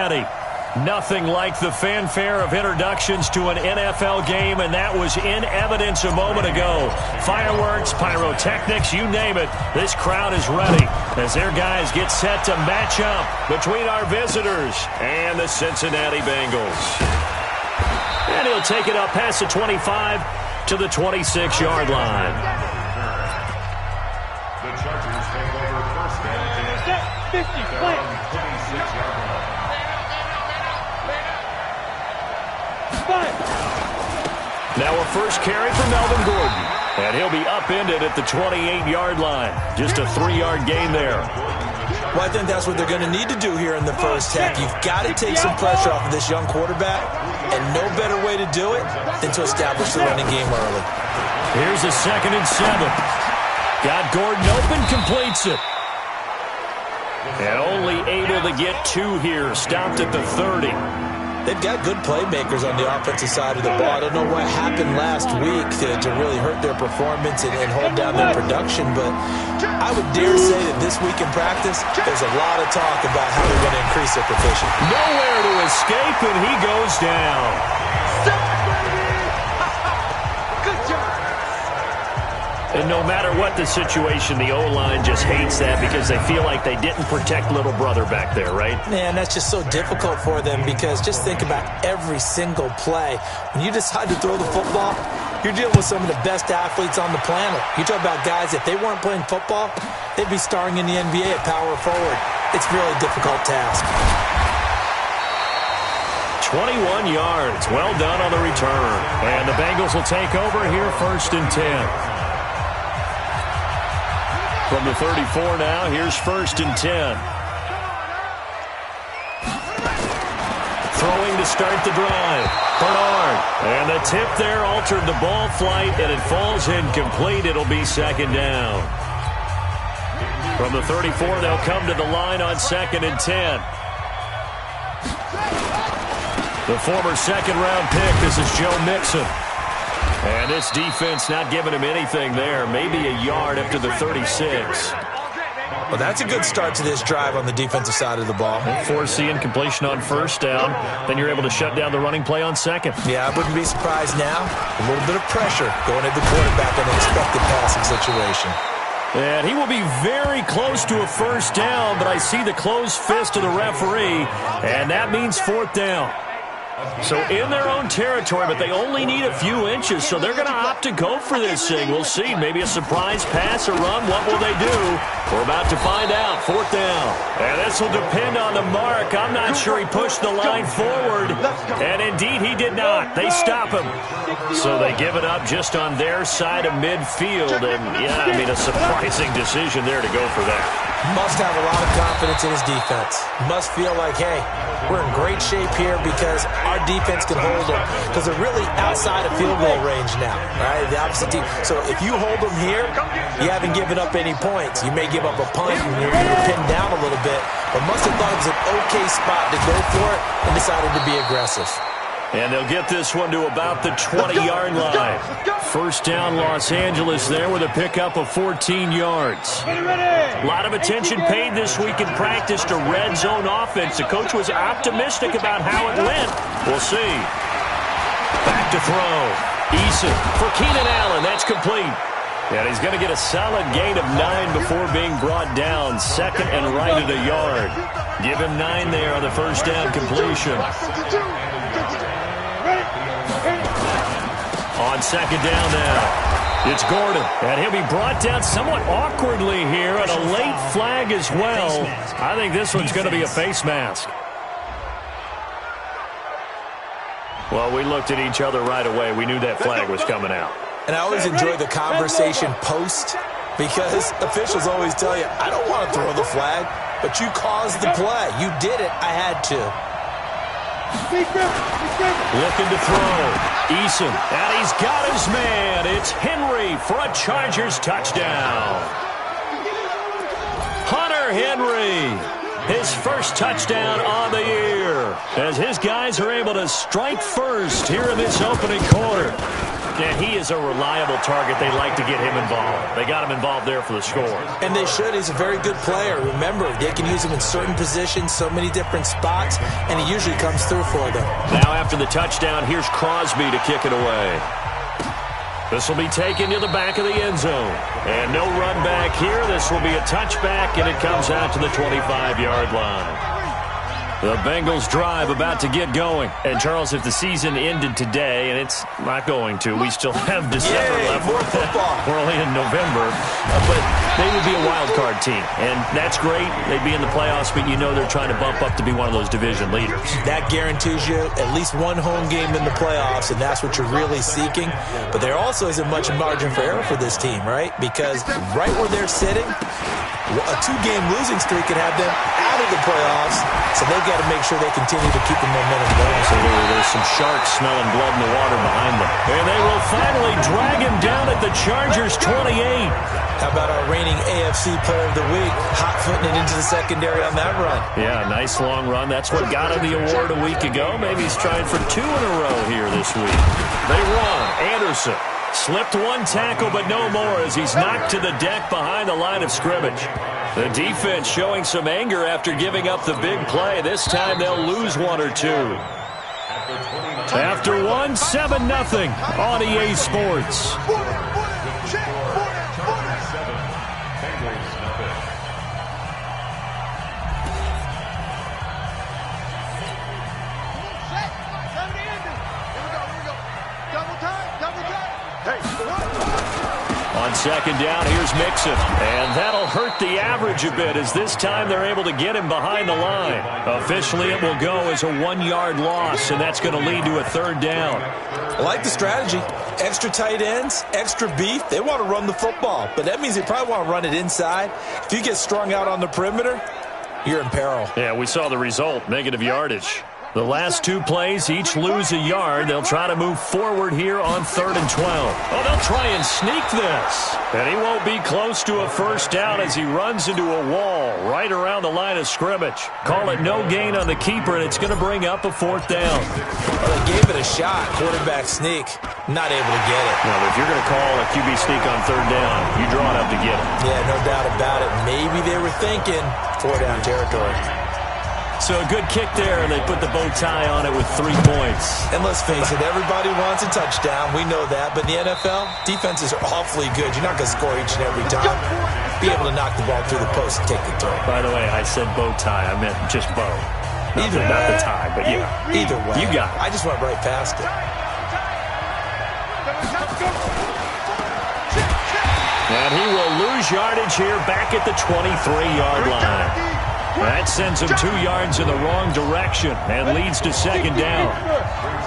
ready. Nothing like the fanfare of introductions to an NFL game, and that was in evidence a moment ago. Fireworks, pyrotechnics, you name it. This crowd is ready as their guys get set to match up between our visitors and the Cincinnati Bengals. And he'll take it up past the 25 to the 26-yard line. The Chargers take over first down 50, 26-yard line. Now a first carry for Melvin Gordon. And he'll be upended at the 28-yard line. Just a 3-yard gain there. Well, I think that's what they're going to need to do here in the first half. You've got to take some pressure off of this young quarterback, and no better way to do it than to establish the running game early. Here's a 2nd and 7. Got Gordon open, completes it. And only able to get 2 here, stopped at the 30. They've got good playmakers on the offensive side of the ball. I don't know what happened last week to really hurt their performance and hold down their production, but I would dare say that this week in practice, there's a lot of talk about how they're going to increase their proficiency. Nowhere to escape, and he goes down. Good job. And no matter what the situation, the O-line just hates that because they feel like they didn't protect little brother back there, right? Man, that's just so difficult for them because just think about every single play. When you decide to throw the football, you're dealing with some of the best athletes on the planet. You talk about guys, if they weren't playing football, they'd be starring in the NBA at power forward. It's a really difficult task. 21 yards. Well done on the return. And the Bengals will take over here, 1st and 10. From the 34 now, here's 1st and 10. Throwing to start the drive. Bernard. And the tip there altered the ball flight, and it falls incomplete. It'll be 2nd down. From the 34, they'll come to the line on 2nd and 10. The former 2nd-round pick, this is Joe Mixon. And this defense not giving him anything there. Maybe a yard up to the 36. Well, that's a good start to this drive on the defensive side of the ball. Force the incompletion on 1st down. Then you're able to shut down the running play on 2nd. Yeah, I wouldn't be surprised now. A little bit of pressure going at the quarterback in an expected passing situation. And he will be very close to a 1st down, but I see the closed fist of the referee, and that means 4th down. So in their own territory, but they only need a few inches, so they're going to opt to go for this thing. We'll see. Maybe a surprise pass or run. What will they do? We're about to find out. 4th down. And this will depend on the mark. I'm not sure he pushed the line forward. And indeed, he did not. They stop him. So they give it up just on their side of midfield. And, yeah, I mean, a surprising decision there to go for that. Must have a lot of confidence in his defense. Must feel like, hey, we're in great shape here because our defense can hold them. Because they're really outside of field goal range now, right? The opposite team. So if you hold them here, you haven't given up any points. You may give up a punt and you're pinned down a little bit. But must have thought it was an okay spot to go for it and decided to be aggressive. And they'll get this one to about the 20-yard line. 1st down, Los Angeles there with a pickup of 14 yards. A lot of attention paid this week in practice to red zone offense. The coach was optimistic about how it went. We'll see. Back to throw. Eason for Keenan Allen. That's complete. And he's going to get a solid gain of 9 before being brought down. 2nd and right at a yard. Give him 9 there on the 1st down completion. On 2nd down now, it's Gordon. And he'll be brought down somewhat awkwardly here on a late flag as well. I think this one's going to be a face mask. Well, we looked at each other right away. We knew that flag was coming out. And I always enjoy the conversation post because officials always tell you, I don't want to throw the flag, but you caused the play. You did it. I had to. Looking to throw. Eason. And he's got his man. It's Henry for a Chargers touchdown. Hunter Henry. His first touchdown on the year. As his guys are able to strike first here in this opening quarter. And he is a reliable target. They like to get him involved. They got him involved there for the score. And they should. He's a very good player. Remember, they can use him in certain positions, so many different spots, and he usually comes through for them. Now after the touchdown, here's Crosby to kick it away. This will be taken to the back of the end zone. And no run back here. This will be a touchback, and it comes out to the 25-yard line. The Bengals drive about to get going. And, Charles, if the season ended today, and it's not going to, we still have December left. More football. We're only in November. But they would be a wild card team. And that's great. They'd be in the playoffs, but you know they're trying to bump up to be one of those division leaders. That guarantees you at least one home game in the playoffs, and that's what you're really seeking. But there also isn't much margin for error for this team, right? Because right where they're sitting, a two-game losing streak could have them out of the playoffs, so they've got to make sure they continue to keep the momentum going. Absolutely. There's some sharks smelling blood in the water behind them. And they will finally drag him down at the Chargers 28. How about our reigning AFC Player of the Week, hot-footing it into the secondary on that run? Yeah, nice long run. That's what got him the award a week ago. Maybe he's trying for 2 in a row here this week. They run. Anderson slipped one tackle, but no more as he's knocked to the deck behind the line of scrimmage. The defense showing some anger after giving up the big play. This time they'll lose 1 or 2. After one, 7-0 on EA Sports. On second down, here's Mixon. And that'll hurt the average a bit as this time they're able to get him behind the line. Officially, it will go as a 1-yard loss, and that's going to lead to a 3rd down. I like the strategy. Extra tight ends, extra beef. They want to run the football, but that means they probably want to run it inside. If you get strung out on the perimeter, you're in peril. Yeah, we saw the result, negative yardage. The last 2 plays each lose a yard. They'll try to move forward here on 3rd and 12. Oh, they'll try and sneak this. And he won't be close to a 1st down as he runs into a wall right around the line of scrimmage. Call it no gain on the keeper, and it's going to bring up a 4th down. Well, they gave it a shot. Quarterback sneak. Not able to get it. Well, if you're going to call a QB sneak on 3rd down, you draw it up to get it. Yeah, no doubt about it. Maybe they were thinking 4-down territory. So a good kick there, and they put the bow tie on it with 3 points. And let's face it, everybody wants a touchdown. We know that. But in the NFL, defenses are awfully good. You're not going to score each and every time. Be able to knock the ball through the post and take the throw. By the way, I said bow tie. I meant just bow. Not the tie, but yeah. Either way. You got it. I just went right past it. And he will lose yardage here back at the 23-yard line. That sends him 2 yards in the wrong direction and leads to 2nd down.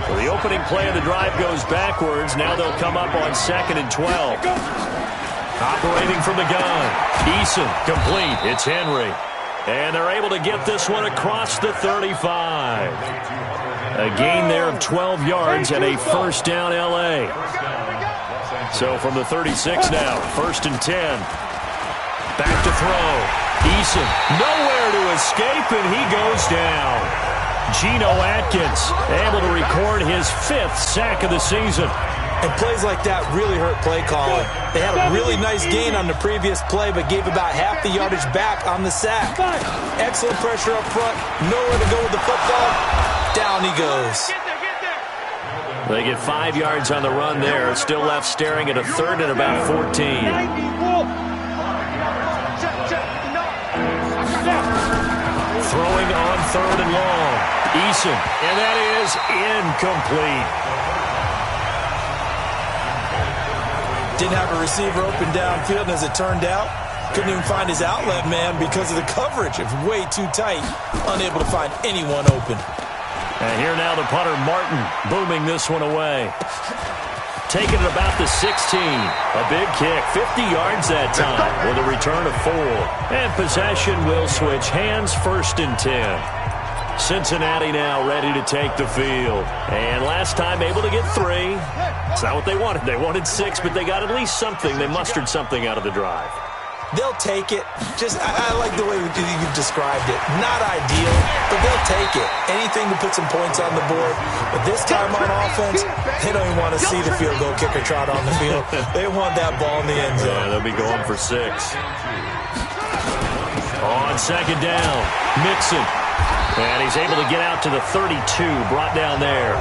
So the opening play of the drive goes backwards. Now they'll come up on 2nd and 12. Operating from the gun. Eason complete. It's Henry. And they're able to get this one across the 35. A gain there of 12 yards and a 1st down L.A. So from the 36 now, 1st and 10. Back to throw. Eason nowhere to escape, and he goes down. Geno Atkins able to record his 5th sack of the season. And plays like that really hurt play calling. They had a really nice gain on the previous play, but gave about half the yardage back on the sack. Excellent pressure up front. Nowhere to go with the football. Down he goes. They get 5 yards on the run there. Still left staring at a 3rd and about 14. Throwing on 3rd and long. Eason, and that is incomplete. Didn't have a receiver open downfield, and as it turned out, couldn't even find his outlet man because of the coverage. It was way too tight. Unable to find anyone open. And here now the punter, Martin, booming this one away. Taking it about the 16. A big kick, 50 yards that time with a return of 4. And possession will switch hands, 1st and 10. Cincinnati now ready to take the field. And last time able to get 3. It's not what they wanted. They wanted 6, but they got at least something. They mustered something out of the drive. They'll take it. I like the way you've described it. Not ideal, but they'll take it. Anything to put some points on the board. But this time on offense, they don't even want to see the field goal kicker trot on the field. They want that ball in the end zone. Yeah, they'll be going for 6. On second down, Mixon. And he's able to get out to the 32, brought down there.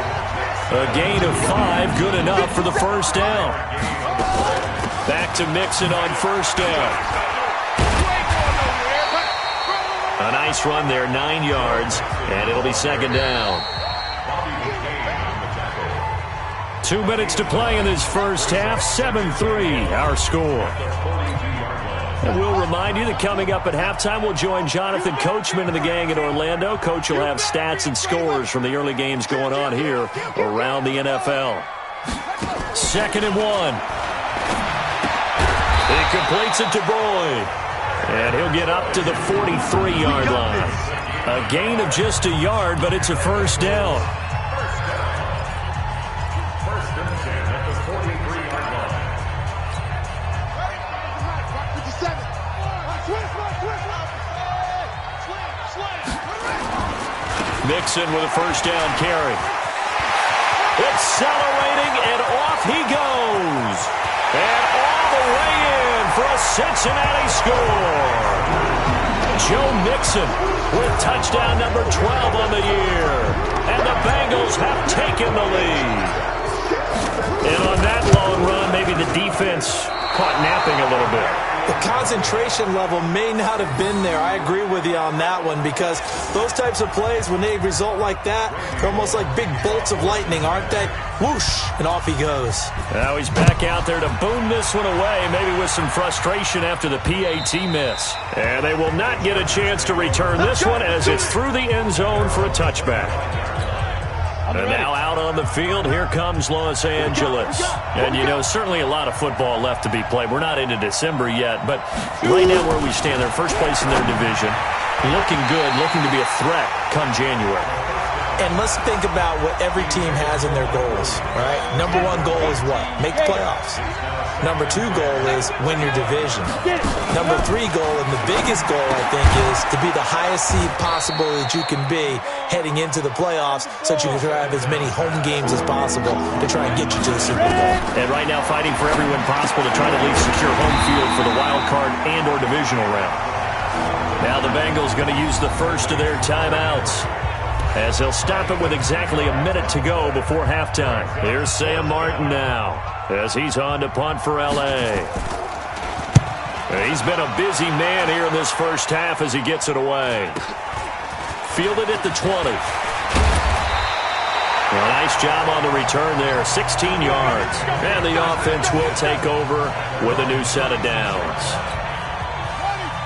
A gain of 5, good enough for the first down. Back to Mixon on first down. A nice run there, 9 yards, and it'll be second down. 2 minutes to play in this first half, 7-3, our score. And we'll remind you that coming up at halftime, we'll join Jonathan Coachman and the gang in Orlando. Coach will have stats and scores from the early games going on here around the NFL. 2nd and 1. He completes it to Boyd. And he'll get up to the 43-yard line. A gain of just a yard, but it's a first down. Mixon with a first down carry. Accelerating, and off he goes. And all the way in for a Cincinnati score. Joe Mixon with touchdown number 12 on the year. And the Bengals have taken the lead. And on that long run, maybe the defense caught napping a little bit. The concentration level may not have been there. I agree with you on that one, because those types of plays, when they result like that, they're almost like big bolts of lightning, aren't they? Whoosh, and off he goes. Now he's back out there to boom this one away, maybe with some frustration after the PAT miss. And they will not get a chance to return this one as it's through the end zone for a touchback. And now out on the field, here comes Los Angeles. And, you know, certainly a lot of football left to be played. We're not into December yet, but right now where we stand, they're first place in their division. Looking good, looking to be a threat come January. And let's think about what every team has in their goals, right? Number 1 goal is what? Make the playoffs. Number 2 goal is win your division. Number 3 goal, and the biggest goal, I think, is to be the highest seed possible that you can be heading into the playoffs, so that you can have as many home games as possible to try and get you to the Super Bowl. And right now fighting for every win possible to try to at least secure home field for the wild card and or divisional round. Now the Bengals going to use the first of their timeouts, as they'll stop it with exactly a minute to go before halftime. Here's Sam Martin now, as he's on to punt for L.A. He's been a busy man here in this first half as he gets it away. Fielded at the 20. Well, nice job on the return there, 16 yards. And the offense will take over with a new set of downs.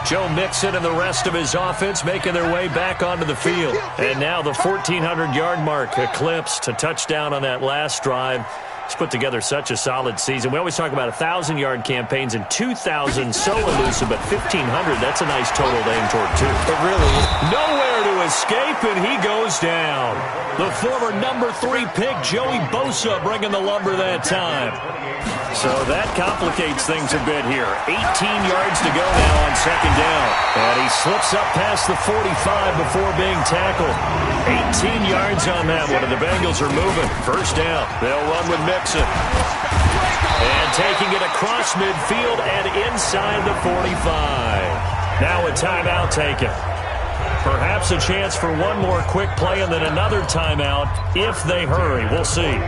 Joe Mixon and the rest of his offense making their way back onto the field. And now the 1,400-yard mark eclipsed, a touchdown on that last drive. He's put together such a solid season. We always talk about 1,000-yard campaigns, and 2,000 so elusive, but 1,500, that's a nice total to aim toward, too. It really is. Nowhere to escape, and he goes down. The former number 3 pick, Joey Bosa, bringing the lumber that time. So that complicates things a bit here. 18 yards to go now on second down. And he slips up past the 45 before being tackled. 18 yards on that one, and the Bengals are moving. First down. They'll run with Mixon. And taking it across midfield and inside the 45. Now a timeout taken. Perhaps a chance for one more quick play and then another timeout if they hurry. We'll see.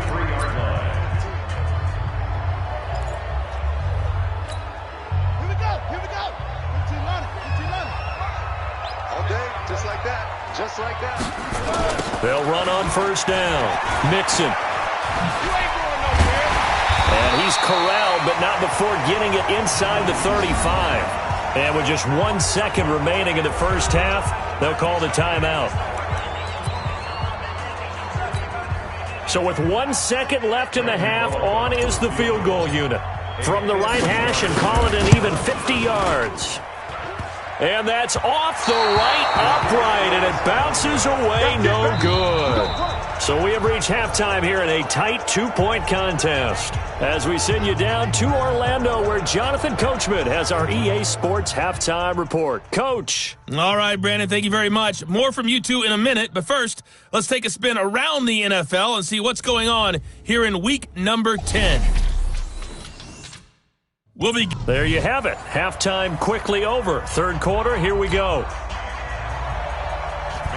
Just like that. They'll run on first down. Mixon. And he's corralled, but not before getting it inside the 35. And with just 1 second remaining in the first half, they'll call the timeout. So with 1 second left in the half, on is the field goal unit. From the right hash and call it an even 50 yards. And that's off the right upright, and it bounces away no good. So we have reached halftime here in a tight two-point contest as we send you down to Orlando where Jonathan Coachman has our EA Sports Halftime Report. Coach. All right, Brandon, thank you very much. More from you two in a minute, but first, let's take a spin around the NFL and see what's going on here in week number 10. There you have it. Halftime quickly over. Third quarter, here we go.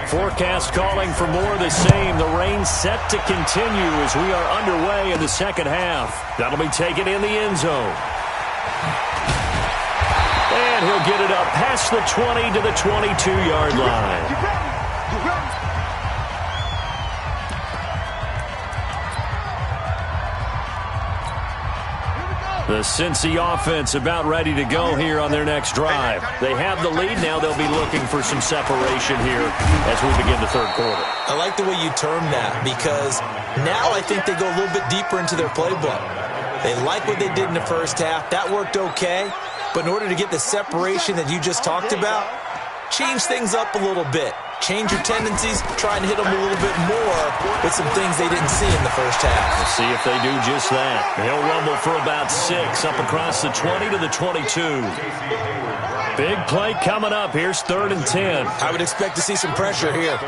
Forecast calling for more of the same. The rain set to continue as we are underway in the second half. That'll be taken in the end zone. And he'll get it up past the 20 to the 22-yard line. The Cincy offense about ready to go here on their next drive. They have the lead now. They'll be looking for some separation here as we begin the third quarter. I like the way you term that because now I think they go a little bit deeper into their playbook. They like what they did in the first half. That worked okay. But in order to get the separation that you just talked about, change things up a little bit. Change your tendencies, try and hit them a little bit more with some things they didn't see in the first half. We'll see if they do just that. He'll rumble for about 6 up across the 20 to the 22. Big play coming up. Here's 3rd and 10. I would expect to see some pressure here.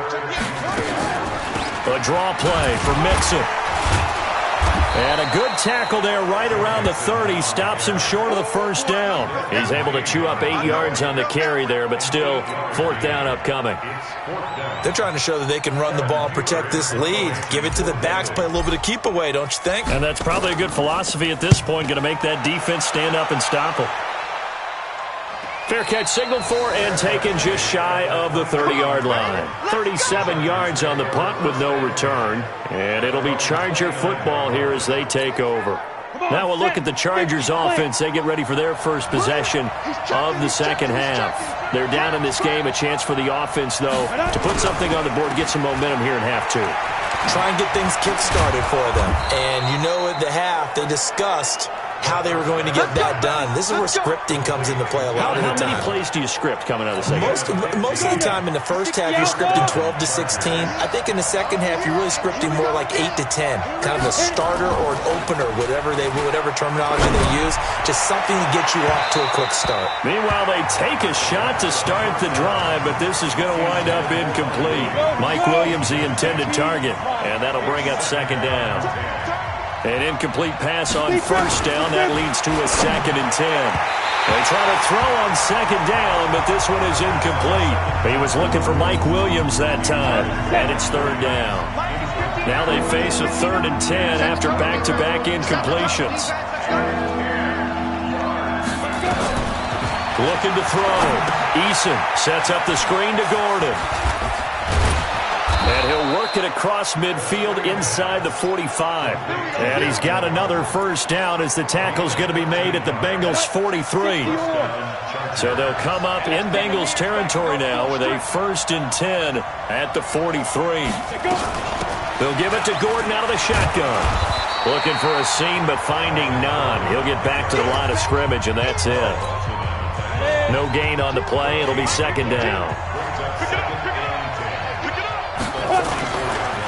A draw play for Mixon. And a good tackle there right around the 30. Stops him short of the first down. He's able to chew up 8 yards on the carry there, but still 4th down upcoming. They're trying to show that they can run the ball and protect this lead. Give it to the backs, play a little bit of keep away, don't you think? And that's probably a good philosophy at this point. Going to make that defense stand up and stop them. Fair catch signaled for and taken just shy of the 30-yard line. 37 yards on the punt with no return. And it'll be Charger football here as they take over. Now we'll look at the Chargers offense. They get ready for their first possession of the second half. They're down in this game. A chance for the offense, though, to put something on the board, get some momentum here in half 2. Try and get things kick-started for them. And you know at the half, they discussed how they were going to get that done. This is where scripting comes into play a lot of the time. How many plays do you script coming out of the second half? Most of the time in the first half, you're scripting 12 to 16. I think in the second half, you're really scripting more like 8 to 10. Kind of a starter or an opener, whatever terminology they use. Just something to get you off to a quick start. Meanwhile, they take a shot to start the drive, but this is going to wind up incomplete. Mike Williams, the intended target, and that'll bring up 2nd down. An incomplete pass on 1st down. That leads to a 2nd and 10. They try to throw on 2nd down, but this one is incomplete. He was looking for Mike Williams that time, and it's 3rd down. Now they face a 3rd and 10 after back-to-back incompletions. Looking to throw. Eason sets up the screen to Gordon. And he'll work it across midfield inside the 45. And he's got another 1st down as the tackle's going to be made at the Bengals 43. So they'll come up in Bengals territory now with a 1st and 10 at the 43. They'll give it to Gordon out of the shotgun. Looking for a seam but finding none. He'll get back to the line of scrimmage and that's it. No gain on the play. It'll be 2nd down.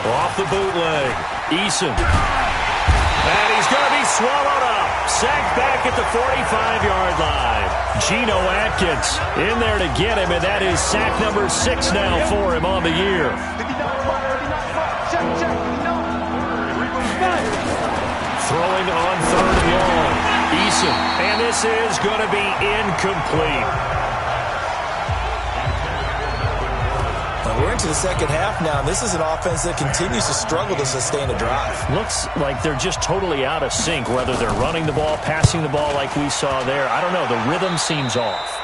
Off the bootleg, Eason. And he's going to be swallowed up. Sacked back at the 45-yard line. Geno Atkins in there to get him, and that is sack number 6 now for him on the year. Throwing on 3rd and long. Eason, and this is going to be incomplete. We're into the second half now, and this is an offense that continues to struggle to sustain a drive. Looks like they're just totally out of sync, whether they're running the ball, passing the ball like we saw there. I don't know. The rhythm seems off.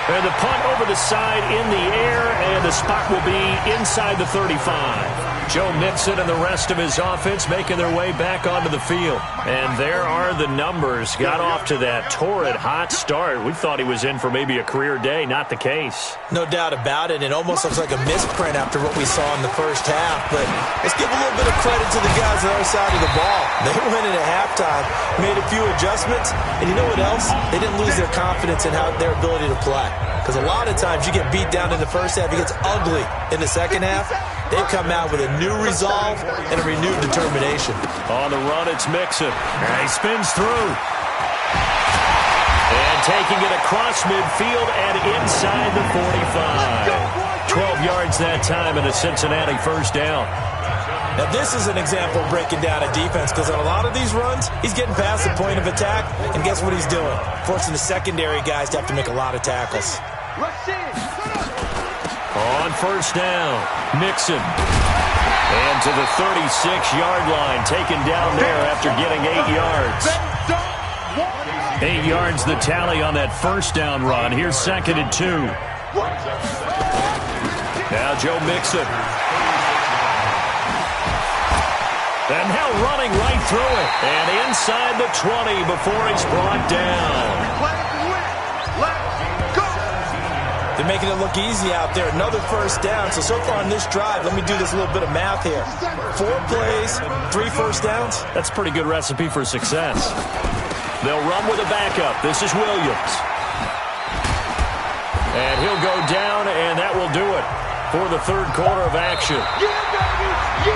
And the punt over the side in the air, and the spot will be inside the 35. Joe Mixon and the rest of his offense making their way back onto the field. And there are the numbers. Got off to that torrid hot start. We thought he was in for maybe a career day. Not the case. No doubt about it. It almost looks like a misprint after what we saw in the first half. But let's give a little bit of credit to the guys on the other side of the ball. They went in at halftime, made a few adjustments, and you know what else? They didn't lose their confidence in their ability to play. Because a lot of times you get beat down in the first half, it gets ugly in the second half. They've come out with a new resolve and a renewed determination. On the run, it's Mixon. And he spins through. And taking it across midfield and inside the 45. 12 yards that time and a Cincinnati first down. Now, this is an example of breaking down a defense because on a lot of these runs, he's getting past the point of attack, and guess what he's doing? Forcing the secondary guys to have to make a lot of tackles. On first down, Mixon. And to the 36-yard line, taken down there after getting 8 yards. 8 yards the tally on that first down run. Here's 2nd and 2. Now Joe Mixon. And now running right through it. And inside the 20 before he's brought down. They're making it look easy out there. Another first down. So far on this drive, let me do this little bit of math here. 4 plays, 3 first downs. That's a pretty good recipe for success. They'll run with a backup. This is Williams. And he'll go down, and that will do it for the third quarter of action.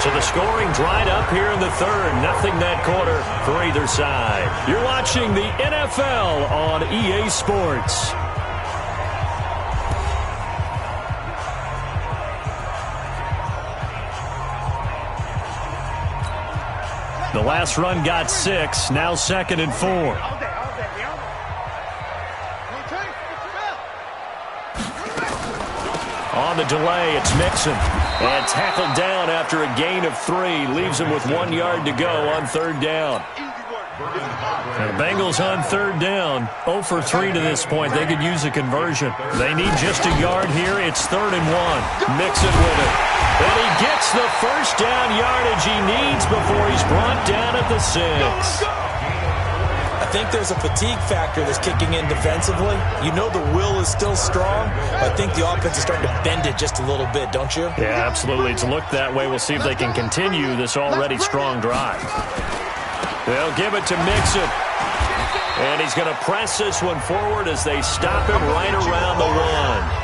So the scoring dried up here in the third. Nothing that quarter for either side. You're watching the NFL on EA Sports. The last run got 6. Now 2nd and 4. On the delay, it's Mixon. And tackled down after a gain of 3. Leaves him with 1 yard to go on third down. And the Bengals on third down. 0 for 3 to this point. They could use a conversion. They need just a yard here. It's 3rd and 1. Mixon with it. And he gets the first down yardage he needs before he's brought down at the 6. I think there's a fatigue factor that's kicking in defensively. You know the will is still strong, but I think the offense is starting to bend it just a little bit, don't you? Yeah, absolutely. It's looked that way. We'll see if they can continue this already strong drive. They'll give it to Mixon. And he's going to press this one forward as they stop him right around the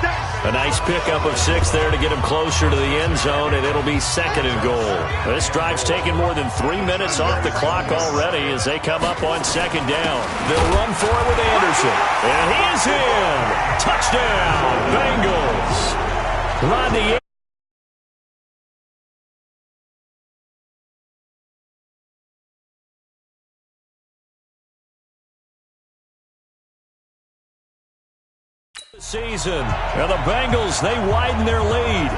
1. A nice pickup of 6 there to get him closer to the end zone, and it'll be 2nd and goal. This drive's taken more than 3 minutes off the clock already as they come up on 2nd down. They'll run for it with Anderson. And he is in. Touchdown, Bengals. Rodney season. And the Bengals, they widen their lead.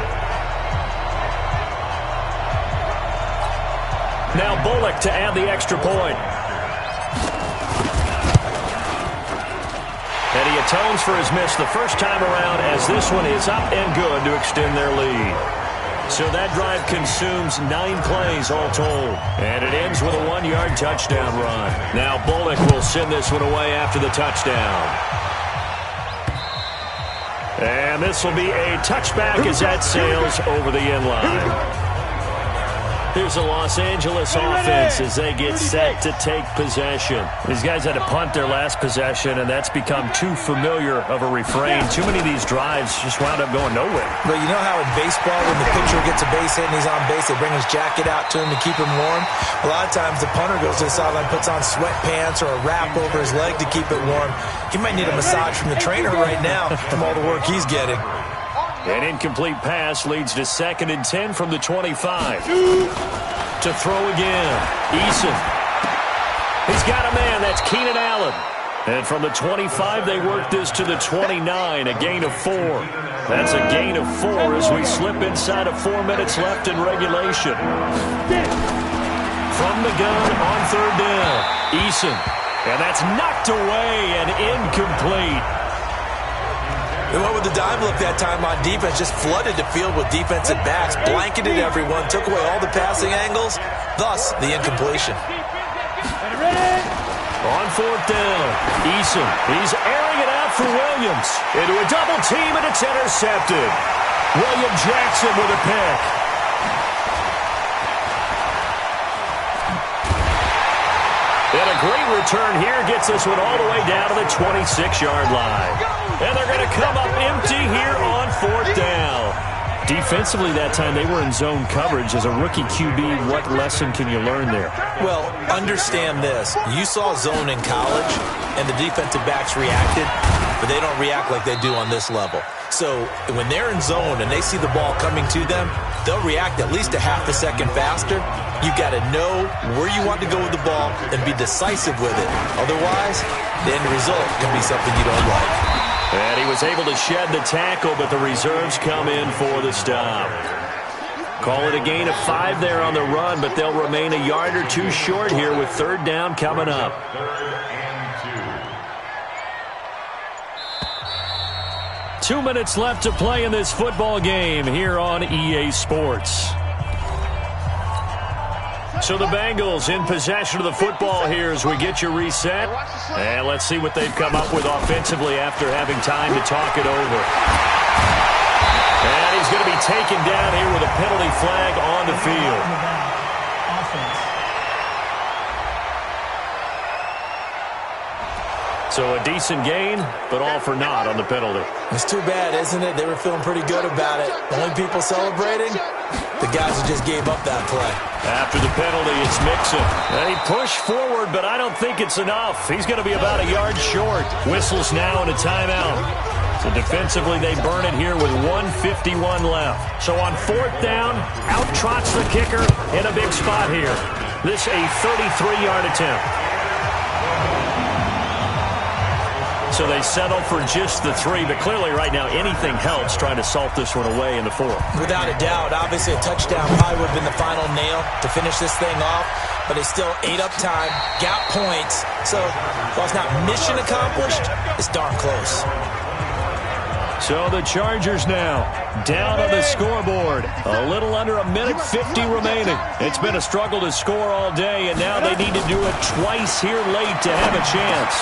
Now Bullock to add the extra point. And he atones for his miss the first time around as this one is up and good to extend their lead. So that drive consumes 9 plays all told. And it ends with a 1-yard touchdown run. Now Bullock will send this one away after the touchdown. And this will be a touchback as that sails over the end line. Here's the Los Angeles offense as they get set to take possession. These guys had to punt their last possession, and that's become too familiar of a refrain. Too many of these drives just wound up going nowhere. But you know how in baseball, when the pitcher gets a base hit and he's on base, they bring his jacket out to him to keep him warm? A lot of times the punter goes to the sideline, puts on sweatpants or a wrap over his leg to keep it warm. He might need a massage from the trainer right now from all the work he's getting. An incomplete pass leads to 2nd and 10 from the 25. To throw again. Eason. He's got a man. That's Keenan Allen. And from the 25, they work this to the 29, a gain of 4. That's a gain of 4 as we slip inside of 4 minutes left in regulation. From the gun on third down. Eason. And that's knocked away and incomplete. They went with the dime look that time on defense, just flooded the field with defensive backs, blanketed everyone, took away all the passing angles, thus the incompletion. On fourth down, Eason, he's airing it out for Williams. Into a double team, and it's intercepted. William Jackson with a pick. And a great return here gets this one all the way down to the 26-yard line. And they're going to come up empty here on 4th down. Defensively that time, they were in zone coverage. As a rookie QB, what lesson can you learn there? Well, understand this. You saw zone in college, and the defensive backs reacted, but they don't react like they do on this level. So when they're in zone and they see the ball coming to them, they'll react at least a half a second faster. You've got to know where you want to go with the ball and be decisive with it. Otherwise, the end result can be something you don't like. And he was able to shed the tackle, but the reserves come in for the stop. Call it a gain of 5 there on the run, but they'll remain a yard or two short here with 3rd down coming up. 2 minutes left to play in this football game here on EA Sports. So the Bengals in possession of the football here as we get you reset. And let's see what they've come up with offensively after having time to talk it over. And he's going to be taken down here with a penalty flag on the field. So a decent gain, but all for naught on the penalty. It's too bad, isn't it? They were feeling pretty good about it. Only people celebrating, the guys who just gave up that play. After the penalty, it's Mixon. And he pushed forward, but I don't think it's enough. He's going to be about a yard short. Whistles now and a timeout. So defensively, they burn it here with 1:51 left. So on 4th down, out trots the kicker in a big spot here. This a 33-yard attempt. So they settle for just the 3, but clearly right now anything helps trying to salt this one away in the 4th. Without a doubt, obviously a touchdown probably would have been the final nail to finish this thing off, but they still ate up time, got points. So while it's not mission accomplished, it's darn close. So the Chargers now down on the scoreboard. A little under a minute 50 remaining. It's been a struggle to score all day, and now they need to do it twice here late to have a chance.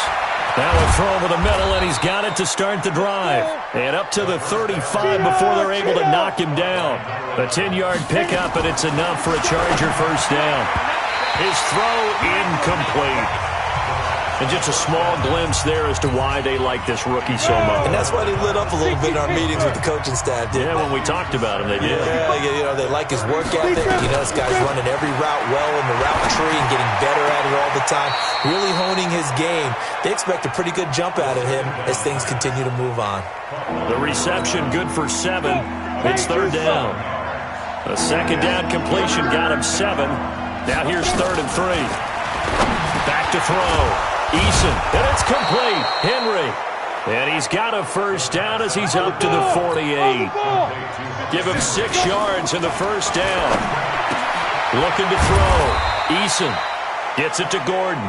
Now a throw over the middle, and he's got it to start the drive. And up to the 35 before they're able to knock him down. A 10-yard pickup, and it's enough for a Charger first down. His throw incomplete. And just a small glimpse there as to why they like this rookie so much. And that's why they lit up a little bit in our meetings with the coaching staff, didn't they? When we talked about him, they did. Yeah, you know, they like his work ethic. You know, this guy's running every route well in the route tree and getting better at it all the time, really honing his game. They expect a pretty good jump out of him as things continue to move on. The reception good for 7. It's 3rd down. A 2nd down completion got him 7. Now here's 3rd and 3. Back to throw. Eason, and it's complete. Henry. And he's got a first down as he's up to the 48. Give him 6 yards in the first down. Looking to throw. Eason gets it to Gordon.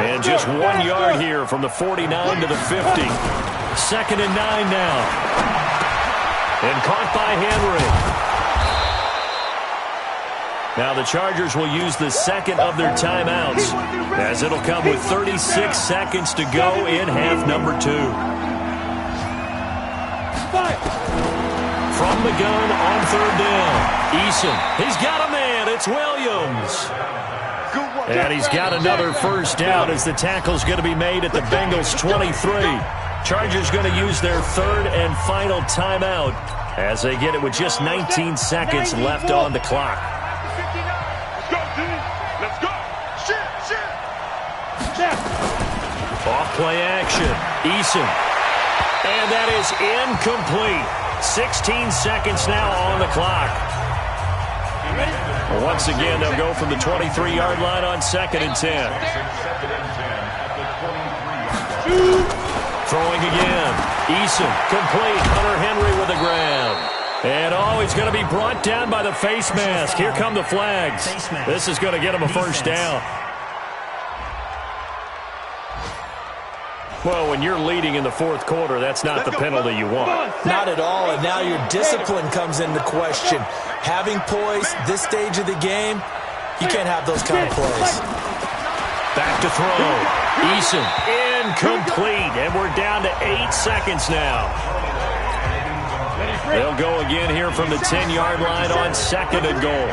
And just 1 yard here from the 49 to the 50. 2nd and 9 now. And caught by Henry. Now the Chargers will use the 2nd of their timeouts, as it'll come with 36 seconds to go in half number 2. From the gun on 3rd down. Eason, he's got a man. It's Williams. And he's got another first down as the tackle's going to be made at the Bengals 23. Chargers going to use their 3rd and final timeout as they get it with just 19 seconds left on the clock. Off-play action. Eason. And that is incomplete. 16 seconds now on the clock. Once again, they'll go from the 23-yard line on 2nd and 10. Throwing again. Eason, complete. Hunter Henry with a grab. And he's going to be brought down by the face mask. Here come the flags. This is going to get him a first down. Well, when you're leading in the 4th quarter, that's not the penalty you want. Not at all, and now your discipline comes into question. Having poise this stage of the game, you can't have those kind of plays. Back to throw. Eason, incomplete, and we're down to 8 seconds now. They'll go again here from the 10-yard line on 2nd and goal.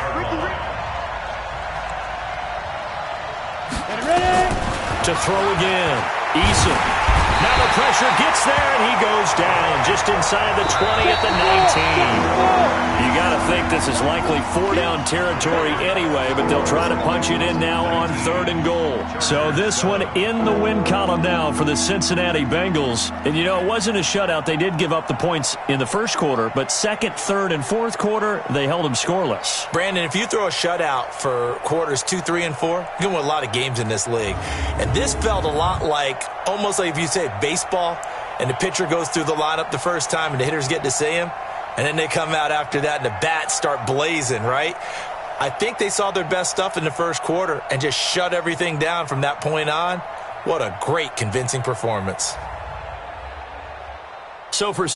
To throw again. Eason Now the pressure gets there, and he goes down just inside the 20 at the 19. You got to think this is likely 4-down territory anyway, but they'll try to punch it in now on 3rd and goal. So this one in the win column now for the Cincinnati Bengals. And, you know, it wasn't a shutout. They did give up the points in the first quarter, but second, third, and fourth quarter, they held them scoreless. Brandon, if you throw a shutout for quarters 2, 3, and 4, you can win a lot of games in this league. And this felt a lot like, almost like if you say baseball, and the pitcher goes through the lineup the first time and the hitters get to see him, and then they come out after that and the bats start blazing, right? I think they saw their best stuff in the first quarter and just shut everything down from that point on. What a great, convincing performance. So for